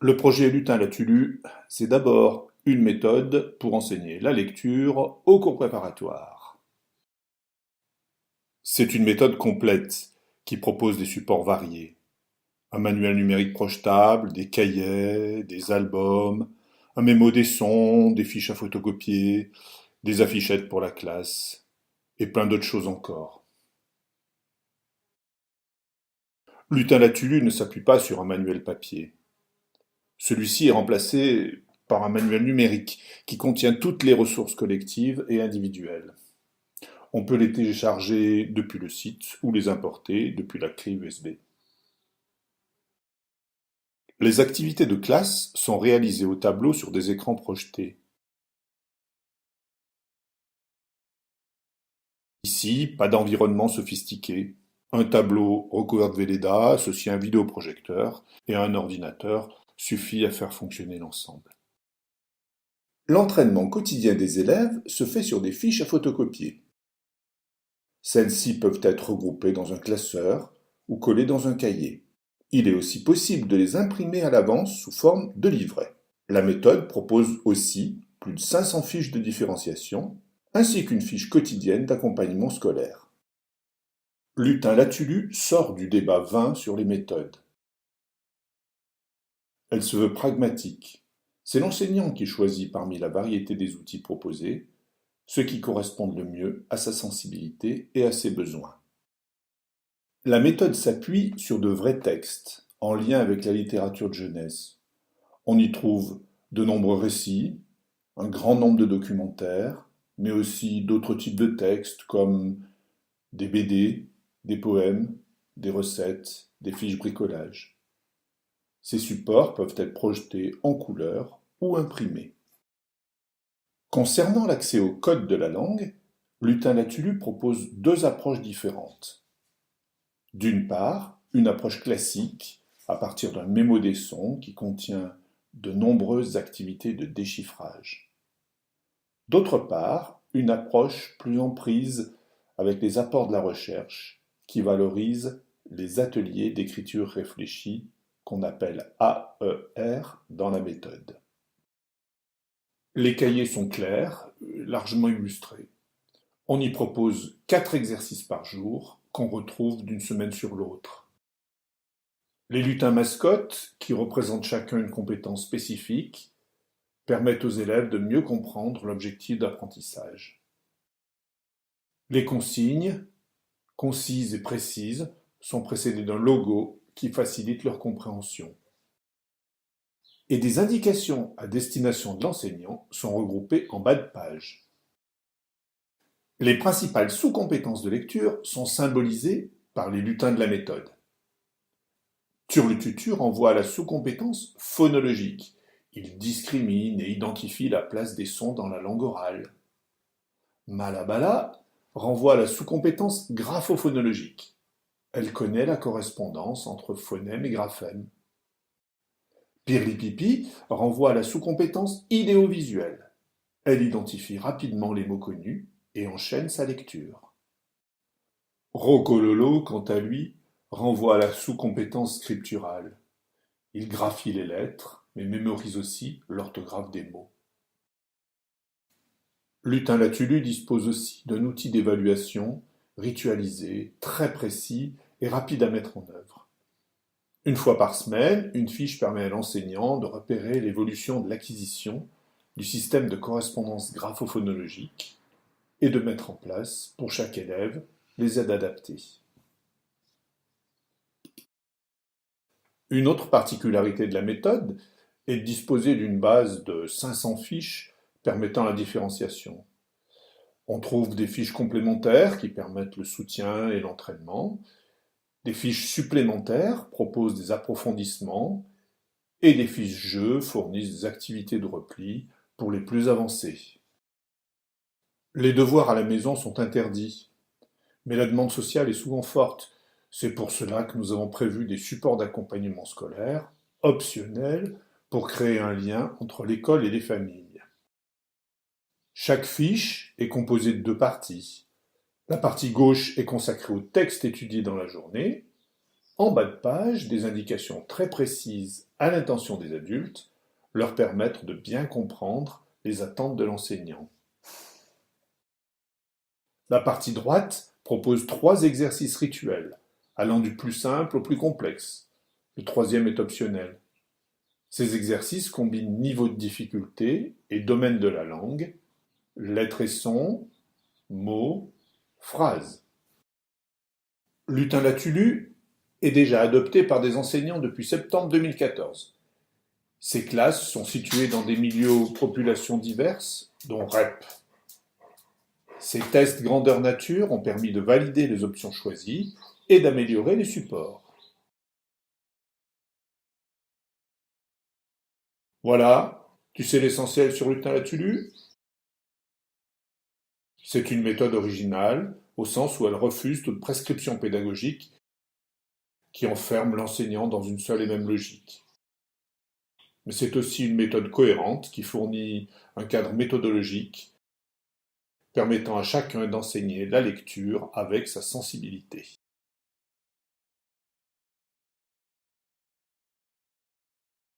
Le projet Lutin-Latulu, c'est d'abord une méthode pour enseigner la lecture au cours préparatoire. C'est une méthode complète qui propose des supports variés. Un manuel numérique projetable, des cahiers, des albums, un mémo des sons, des fiches à photocopier, des affichettes pour la classe, et plein d'autres choses encore. Lutin-Latulu ne s'appuie pas sur un manuel papier. Celui-ci est remplacé par un manuel numérique qui contient toutes les ressources collectives et individuelles. On peut les télécharger depuis le site ou les importer depuis la clé USB. Les activités de classe sont réalisées au tableau sur des écrans projetés. Ici, pas d'environnement sophistiqué. Un tableau recouvert de Velleda, associé à un vidéoprojecteur et à un ordinateur suffit à faire fonctionner l'ensemble. L'entraînement quotidien des élèves se fait sur des fiches à photocopier. Celles-ci peuvent être regroupées dans un classeur ou collées dans un cahier. Il est aussi possible de les imprimer à l'avance sous forme de livret. La méthode propose aussi plus de 500 fiches de différenciation, ainsi qu'une fiche quotidienne d'accompagnement scolaire. Lutin-Latulu sort du débat vain sur les méthodes. Elle se veut pragmatique. C'est l'enseignant qui choisit parmi la variété des outils proposés ceux qui correspondent le mieux à sa sensibilité et à ses besoins. La méthode s'appuie sur de vrais textes, en lien avec la littérature de jeunesse. On y trouve de nombreux récits, un grand nombre de documentaires, mais aussi d'autres types de textes comme des BD, des poèmes, des recettes, des fiches bricolage. Ces supports peuvent être projetés en couleur ou imprimés. Concernant l'accès au code de la langue, Lutin-Latulu propose deux approches différentes. D'une part, une approche classique, à partir d'un mémo des sons qui contient de nombreuses activités de déchiffrage. D'autre part, une approche plus en prise avec les apports de la recherche, qui valorise les ateliers d'écriture réfléchie qu'on appelle AER dans la méthode. Les cahiers sont clairs, largement illustrés. On y propose 4 exercices par jour qu'on retrouve d'une semaine sur l'autre. Les lutins mascottes, qui représentent chacun une compétence spécifique, permettent aux élèves de mieux comprendre l'objectif d'apprentissage. Les consignes, concises et précises, sont précédées d'un logo qui facilite leur compréhension. Et des indications à destination de l'enseignant sont regroupées en bas de page. Les principales sous-compétences de lecture sont symbolisées par les lutins de la méthode. Turlututu renvoie à la sous-compétence phonologique. Il discrimine et identifie la place des sons dans la langue orale. Malabala renvoie à la sous-compétence graphophonologique. Elle connaît la correspondance entre phonème et graphème. Pirlipipi renvoie à la sous-compétence idéovisuelle. Elle identifie rapidement les mots connus et enchaîne sa lecture. Rocololo, quant à lui, renvoie à la sous-compétence scripturale. Il graphie les lettres, mais mémorise aussi l'orthographe des mots. Lutin-Latulu dispose aussi d'un outil d'évaluation ritualisé, très précis et rapide à mettre en œuvre. Une fois par semaine, une fiche permet à l'enseignant de repérer l'évolution de l'acquisition du système de correspondance graphophonologique et de mettre en place, pour chaque élève, les aides adaptées. Une autre particularité de la méthode est de disposer d'une base de 500 fiches permettant la différenciation. On trouve des fiches complémentaires qui permettent le soutien et l'entraînement. Des fiches supplémentaires proposent des approfondissements et des fiches jeux fournissent des activités de repli pour les plus avancés. Les devoirs à la maison sont interdits, mais la demande sociale est souvent forte. C'est pour cela que nous avons prévu des supports d'accompagnement scolaire optionnels pour créer un lien entre l'école et les familles. Chaque fiche est composée de deux parties. La partie gauche est consacrée au texte étudié dans la journée, En bas de page, des indications très précises à l'intention des adultes leur permettent de bien comprendre les attentes de l'enseignant. La partie droite propose 3 exercices rituels, allant du plus simple au plus complexe. Le troisième est optionnel. Ces exercices combinent niveau de difficulté et domaine de la langue, lettres et sons, mots, phrases. Lutin Latulu est déjà adopté par des enseignants depuis septembre 2014. Ces classes sont situées dans des milieux aux populations diverses, dont REP. Ces tests grandeur nature ont permis de valider les options choisies et d'améliorer les supports. Voilà, tu sais l'essentiel sur Lutin Latulu? C'est une méthode originale, au sens où elle refuse toute prescription pédagogique qui enferme l'enseignant dans une seule et même logique. Mais c'est aussi une méthode cohérente qui fournit un cadre méthodologique permettant à chacun d'enseigner la lecture avec sa sensibilité.